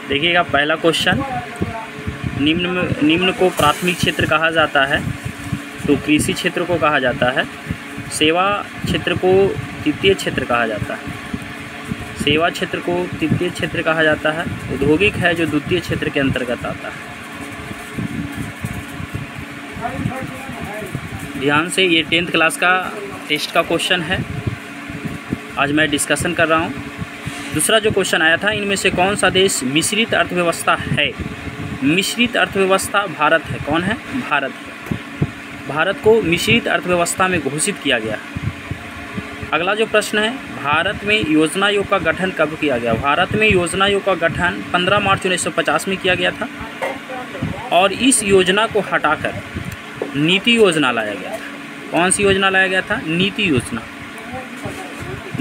देखिएगा पहला क्वेश्चन, निम्न को प्राथमिक क्षेत्र कहा जाता है, तो कृषि क्षेत्र को कहा जाता है। सेवा क्षेत्र को तृतीय क्षेत्र कहा जाता है। सेवा क्षेत्र को तृतीय क्षेत्र कहा जाता है। औद्योगिक है जो द्वितीय क्षेत्र के अंतर्गत आता है। ध्यान से, ये 10th क्लास का टेस्ट का क्वेश्चन है, आज मैं डिस्कशन कर रहा हूँ। दूसरा जो क्वेश्चन आया था, इनमें से कौन सा देश मिश्रित अर्थव्यवस्था है? मिश्रित अर्थव्यवस्था भारत है। कौन है? भारत है। भारत को मिश्रित अर्थव्यवस्था में घोषित किया गया है। अगला जो प्रश्न है, भारत में योजना आयोग का गठन कब किया गया? भारत में योजना आयोग का गठन 15 मार्च 1950 में किया गया था और इस योजना को हटाकर नीति योजना लाया गया था। कौन सी योजना लाया गया था? नीति योजना।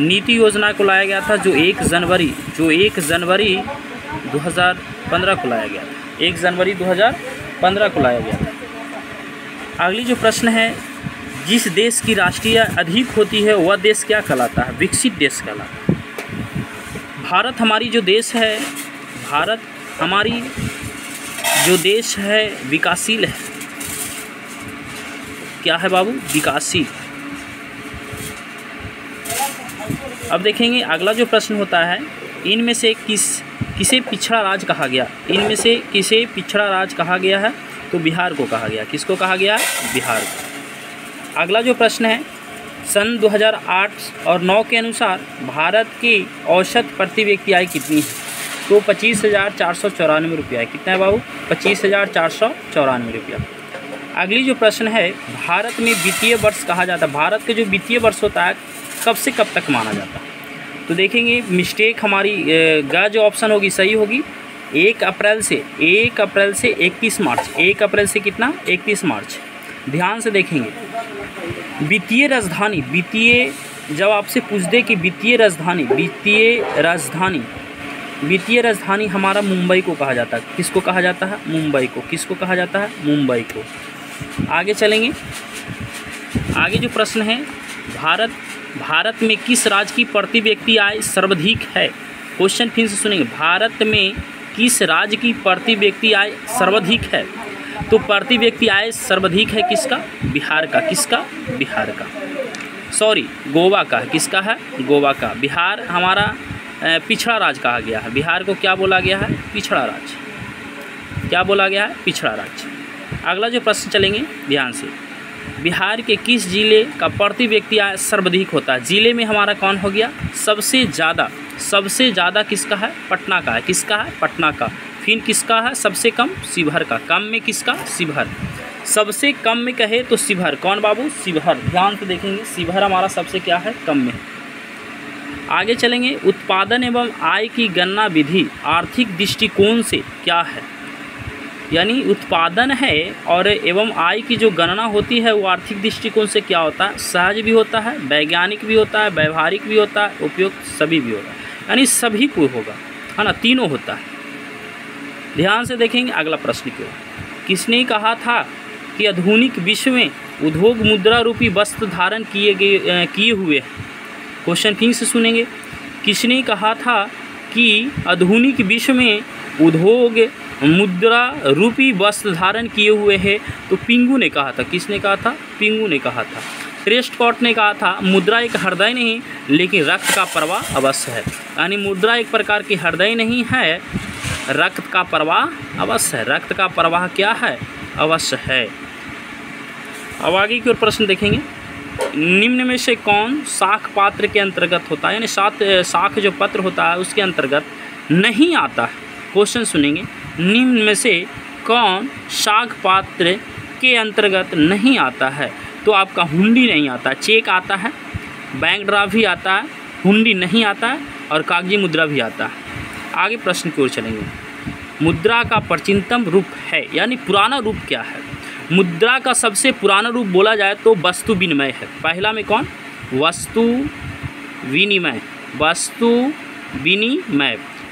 नीति योजना को लाया गया था जो 1 जनवरी 2015 को लाया गया था। 1 जनवरी 2015 को लाया गया था। अगली जो प्रश्न है, जिस देश की राष्ट्रीय अधिक होती है वह देश क्या कहलाता है? विकसित देश कहलाता है। भारत हमारी जो देश है, भारत हमारी जो देश है विकासशील है। क्या है बाबू? विकासशील। अब देखेंगे अगला जो प्रश्न होता है, इनमें से किसे पिछड़ा राज्य कहा गया? इनमें से किसे पिछड़ा राज्य कहा गया है? तो बिहार को कहा गया। किसको कहा गया? बिहार को। अगला जो प्रश्न है, सन 2008 और 9 के अनुसार भारत की औसत प्रति व्यक्ति आय कितनी है? तो 25,494 रुपया है। कितना है बाबू? 25,494 रुपया। अगली जो प्रश्न है, भारत में वित्तीय वर्ष कहा जाता है। भारत के जो वित्तीय वर्ष होता है कब से कब तक माना जाता है? तो देखेंगे मिस्टेक हमारी ग जो ऑप्शन होगी सही होगी। 1 अप्रैल से 31 मार्च। 1 अप्रैल से कितना? 31 मार्च। ध्यान से देखेंगे, वित्तीय जब आपसे पूछ दे कि वित्तीय राजधानी हमारा मुंबई को कहा जाता है। किसको कहा जाता है? मुंबई को। किसको कहा जाता है? मुंबई को। आगे चलेंगे। आगे जो प्रश्न है, भारत में किस राज्य की प्रति व्यक्ति आय सर्वाधिक है? क्वेश्चन फिर से सुनेंगे। भारत में किस राज्य की प्रति व्यक्ति आय सर्वाधिक है? तो प्रति व्यक्ति आय सर्वाधिक है किसका? बिहार का। किसका? बिहार का। सॉरी, गोवा का। किसका है? गोवा का। बिहार हमारा पिछड़ा राज्य कहा गया है। बिहार को क्या बोला गया है? पिछड़ा राज्य। क्या बोला गया है? पिछड़ा राज्य। अगला जो प्रश्न चलेंगे ध्यान से, बिहार के किस जिले का प्रति व्यक्ति आय सर्वाधिक होता है? जिले में हमारा कौन हो गया? सबसे ज़्यादा किसका है? पटना का है। किसका है? पटना का। फिर किसका है? सबसे कम? शिवहर का। कम में किसका? शिवहर। सबसे कम में कहे तो शिवहर। कौन बाबू? शिवहर। ध्यान से देखेंगे, शिवहर हमारा सबसे क्या है? कम में। आगे चलेंगे, उत्पादन एवं आय की गणना विधि आर्थिक दृष्टिकोण से क्या है? यानी उत्पादन है और एवं आय की जो गणना होती है वो आर्थिक दृष्टिकोण से क्या होता है? सहज भी होता है, वैज्ञानिक भी होता है, व्यवहारिक भी होता है, उपयुक्त सभी भी होगा। यानी सभी को होगा, है ना, तीनों होता है। ध्यान से देखेंगे अगला प्रश्न क्यों। किसने कहा था कि आधुनिक विश्व में उद्योग मुद्रा रूपी वस्त्र धारण किए हुए हैं? क्वेश्चन फिर से सुनेंगे। किसने कहा था कि आधुनिक विश्व में उद्योग मुद्रा रूपी वस्त्र धारण किए हुए हैं? तो पिंगू ने कहा था। किसने कहा था? पिंगू ने कहा था। प्रेस्टकॉट ने कहा था मुद्रा एक हृदय नहीं लेकिन रक्त का प्रवाह अवश्य है। यानी मुद्रा एक प्रकार की हृदय नहीं है, रक्त का प्रवाह अवश्य है। रक्त का प्रवाह क्या है? अवश्य है। अब आगे की ओर प्रश्न देखेंगे, निम्न में से कौन शाख पात्र के अंतर्गत होता है? यानी शाख जो पत्र होता है उसके अंतर्गत नहीं आता है। क्वेश्चन सुनेंगे, निम्न में से कौन शाख पात्र के अंतर्गत नहीं आता है? तो आपका हुंडी नहीं आता, चेक आता है, बैंक ड्राफ्ट भी आता है, हुंडी नहीं आता है और कागजी मुद्रा भी आता है। आगे प्रश्न की ओर चलेंगे, मुद्रा का प्राचीनतम रूप है यानी पुराना रूप क्या है? मुद्रा का सबसे पुराना रूप बोला जाए तो वस्तु विनिमय है। पहला में कौन? वस्तु विनिमय।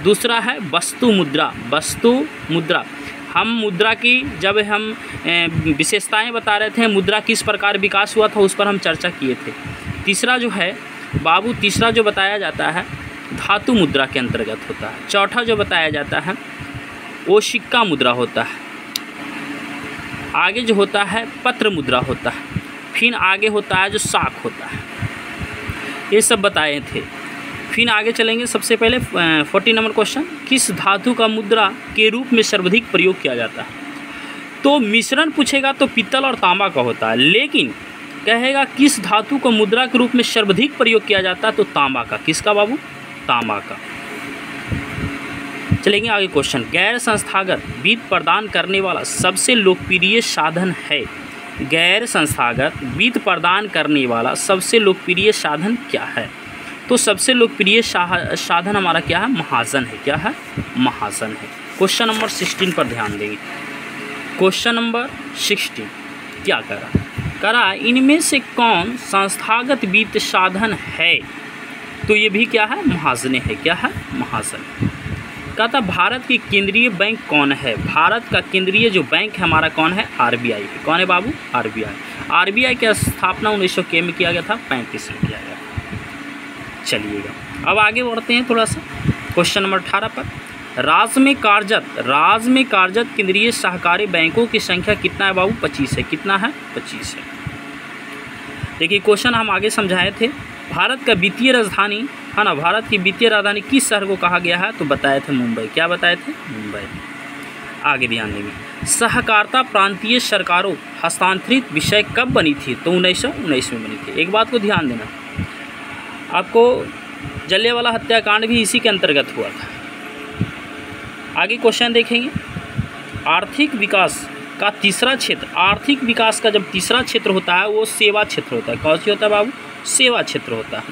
दूसरा है वस्तु मुद्रा। हम मुद्रा की जब हम विशेषताएं बता रहे थे, मुद्रा किस प्रकार विकास हुआ था उस पर हम चर्चा किए थे। तीसरा जो है तीसरा जो बताया जाता है धातु मुद्रा के अंतर्गत होता है। चौथा जो बताया जाता है वो सिक्का मुद्रा होता है। आगे जो होता है पत्र मुद्रा होता है, फिर आगे होता है जो साख होता है। ये सब बताए थे। फिर आगे चलेंगे। सबसे पहले 40 नंबर क्वेश्चन, किस धातु का मुद्रा के रूप में सर्वाधिक प्रयोग किया जाता है? तो मिश्रण पूछेगा तो पीतल और तांबा का होता है, लेकिन कहेगा किस धातु को मुद्रा के रूप में सर्वाधिक प्रयोग किया जाता है, तो तांबा का। किसका बाबू? तांबा का। चलेंगे आगे क्वेश्चन, गैर संस्थागत वित्त प्रदान करने वाला सबसे लोकप्रिय साधन है। गैर संस्थागत वित्त प्रदान करने वाला सबसे लोकप्रिय साधन क्या है? तो सबसे लोकप्रिय साधन हमारा क्या है? महाजन है। क्या है? महाजन है। क्वेश्चन नंबर 16 पर ध्यान देंगे। क्वेश्चन नंबर 16 क्या करा इनमें से कौन संस्थागत वित्त साधन है? तो ये भी क्या है? महाजने है। क्या है? महाजन। कहता भारत की केंद्रीय बैंक कौन है? भारत का केंद्रीय जो बैंक है हमारा कौन है? आरबीआई है। कौन है बाबू? आरबीआई। आरबीआई की स्थापना 1900 में किया गया था? 35 में किया गया। चलिएगा अब आगे बढ़ते हैं थोड़ा सा क्वेश्चन नंबर 18 पर। राज्य में कार्यरत केंद्रीय सहकारी बैंकों की संख्या कितना है बाबू? 25 है। कितना है? 25 है। देखिए क्वेश्चन हम आगे समझाए थे। भारत का वित्तीय राजधानी है ना, भारत की वित्तीय राजधानी किस शहर को कहा गया है? तो बताए थे मुंबई। क्या बताए थे? मुंबई। आगे ध्यान देंगे। सहकारिता प्रांतीय सरकारों हस्तांतरित विषय कब बनी थी? तो 1919 में बनी थी। एक बात को ध्यान देना, आपको जलियांवाला हत्याकांड भी इसी के अंतर्गत हुआ था। आगे क्वेश्चन देखेंगे। आर्थिक विकास का तीसरा क्षेत्र, आर्थिक विकास का जब तीसरा क्षेत्र होता है वो सेवा क्षेत्र होता है। कौन सी होता है बाबू? सेवा क्षेत्र होता है।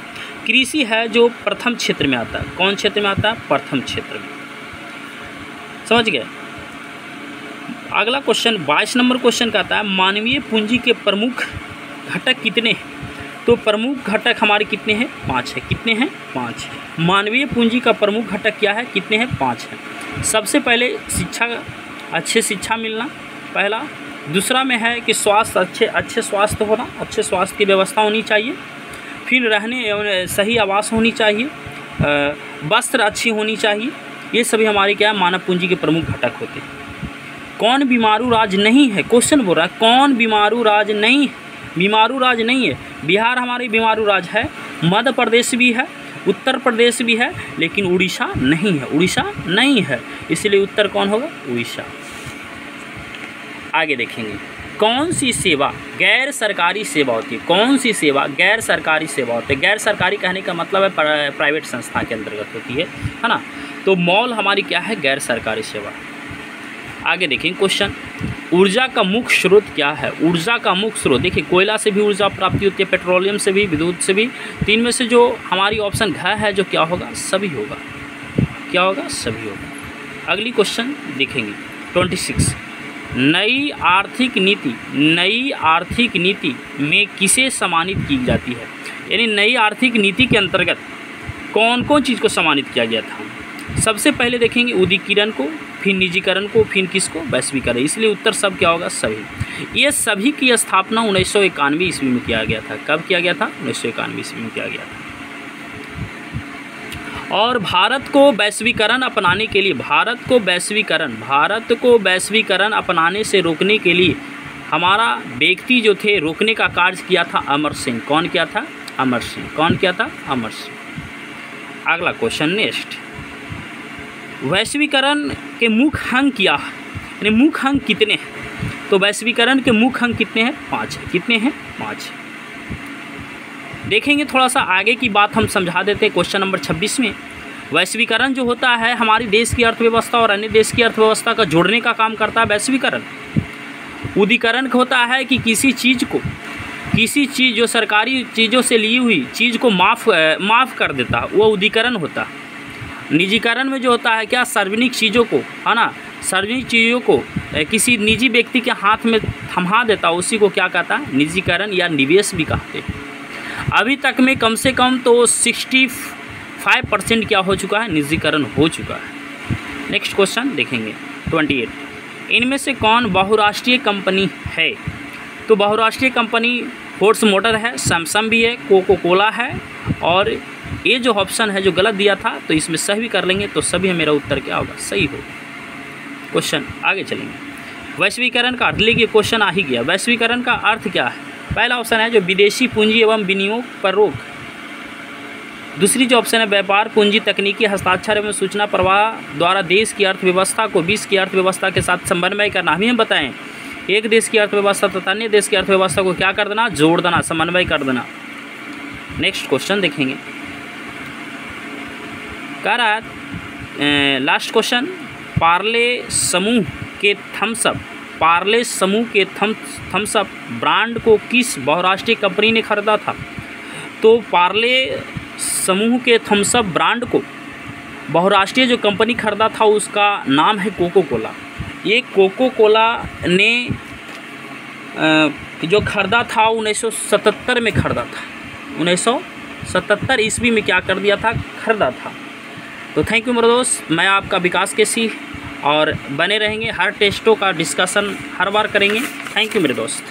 कृषि है जो प्रथम क्षेत्र में आता है। कौन क्षेत्र में आता है? प्रथम क्षेत्र में। समझ गए? अगला क्वेश्चन 22 नंबर क्वेश्चन कहता है मानवीय पूंजी के प्रमुख घटक कितने हैं? तो प्रमुख घटक हमारे कितने हैं? 5 है। कितने हैं? 5 है। मानवीय पूंजी का प्रमुख घटक क्या है? कितने हैं? 5 है। सबसे पहले शिक्षा, अच्छे शिक्षा मिलना पहला। दूसरा में है कि स्वास्थ्य, अच्छे स्वास्थ्य होना, अच्छे स्वास्थ्य की व्यवस्था होनी चाहिए। फिर रहने सही आवास होनी चाहिए, वस्त्र अच्छी होनी चाहिए। ये सभी हमारे क्या है? मानव पूंजी के प्रमुख घटक होते हैं। कौन बीमारू राज्य नहीं है? क्वेश्चन बोल रहा है कौन बीमारू राज्य नहीं है? बीमारू राज्य नहीं है। बिहार हमारी बीमारू राज्य है, मध्य प्रदेश भी है, उत्तर प्रदेश भी है, लेकिन उड़ीसा नहीं है। उड़ीसा नहीं है, इसलिए उत्तर कौन होगा? उड़ीसा। आगे देखेंगे कौन सी सेवा गैर सरकारी सेवा होती है? कौन सी सेवा गैर सरकारी सेवा होती है? गैर सरकारी कहने का मतलब है प्राइवेट संस्था के अंतर्गत होती है ना। तो मॉल हमारी क्या है? गैर सरकारी सेवा। आगे देखेंगे क्वेश्चन, ऊर्जा का मुख्य स्रोत क्या है? ऊर्जा का मुख्य स्रोत देखिए, कोयला से भी ऊर्जा प्राप्ति होती है, पेट्रोलियम से भी, विद्युत से भी। तीन में से जो हमारी ऑप्शन घ है जो क्या होगा? सभी होगा। क्या होगा? सभी होगा। अगली क्वेश्चन देखेंगे 26, नई आर्थिक नीति में किसे सम्मानित की जाती है? यानी नई आर्थिक नीति के अंतर्गत कौन कौन चीज़ को सम्मानित किया गया था? सबसे पहले देखेंगे उद्योगीकरण को, फिर निजीकरण को, फिर किसको? वैश्वीकरण। इसलिए उत्तर सब क्या होगा? सभी। ये सभी की स्थापना 1991 ईस्वी में किया गया था। कब किया गया था? 1991 ईस्वी में किया गया था। और भारत को वैश्वीकरण अपनाने के लिए, भारत को वैश्वीकरण अपनाने से रोकने के लिए हमारा व्यक्ति जो थे रोकने का कार्य किया था अमर सिंह। कौन किया था? अमर सिंह। कौन किया था? अमर सिंह। अगला क्वेश्चन नेक्स्ट, वैश्वीकरण के मुख्य अंग क्या है? यानी मुख्य अंग कितने हैं? तो वैश्वीकरण के मुख्य अंग कितने हैं? 5 है। कितने हैं? 5 है। देखेंगे थोड़ा सा आगे की बात हम समझा देते हैं। क्वेश्चन नंबर 26 में वैश्वीकरण जो होता है हमारी देश की अर्थव्यवस्था और अन्य देश की अर्थव्यवस्था का जोड़ने का काम करता है वैश्वीकरण। उदीकरण होता है कि किसी चीज़ जो सरकारी चीज़ों से ली हुई चीज़ को माफ़ कर देता है, वो उदीकरण होता है। निजीकरण में जो होता है क्या? सार्वजनिक चीज़ों को, है ना, सार्वजनिक चीज़ों को किसी निजी व्यक्ति के हाथ में थमा देता है, उसी को क्या कहता है? निजीकरण या निवेश भी कहते हैं। अभी तक में कम से कम तो 65% क्या हो चुका है? निजीकरण हो चुका है। नेक्स्ट क्वेश्चन देखेंगे 28, इनमें से कौन बहुराष्ट्रीय कंपनी है? तो बहुराष्ट्रीय कंपनी फोर्स मोटर है, सैमसंग भी है, कोको कोला है, और ये जो ऑप्शन है जो गलत दिया था तो इसमें सही भी कर लेंगे तो सभी मेरा उत्तर क्या होगा? सही होगा। क्वेश्चन आगे चलेंगे। वैश्वीकरण का अर्थ, लिखिए क्वेश्चन आ ही गया। वैश्वीकरण का अर्थ क्या है? पहला ऑप्शन है जो विदेशी पूंजी एवं विनियोग पर रोक। दूसरी जो ऑप्शन है व्यापार पूंजी तकनीकी हस्ताक्षर एवं सूचना प्रवाह द्वारा देश की अर्थव्यवस्था को विश्व की अर्थव्यवस्था के साथ समन्वय करना। हम ही बताएं, एक देश की अर्थव्यवस्था तथा अन्य देश की अर्थव्यवस्था को क्या कर देना? जोड़ देना, समन्वय कर देना। नेक्स्ट क्वेश्चन देखेंगे, कह रहा है लास्ट क्वेश्चन, पार्ले समूह के थम्स अप ब्रांड को किस बहुराष्ट्रीय कंपनी ने खरीदा था? तो पार्ले समूह के थम्स अप ब्रांड को बहुराष्ट्रीय जो कंपनी खरीदा था उसका नाम है कोको कोला। ये कोको कोला ने जो खरीदा था 1977 में खरीदा था, 1977 ईस्वी में क्या कर दिया था? खरीदा था। तो थैंक यू मेरे दोस्त, मैं आपका विकास केसी, और बने रहेंगे, हर टेस्टों का डिस्कशन हर बार करेंगे। थैंक यू मेरे दोस्त।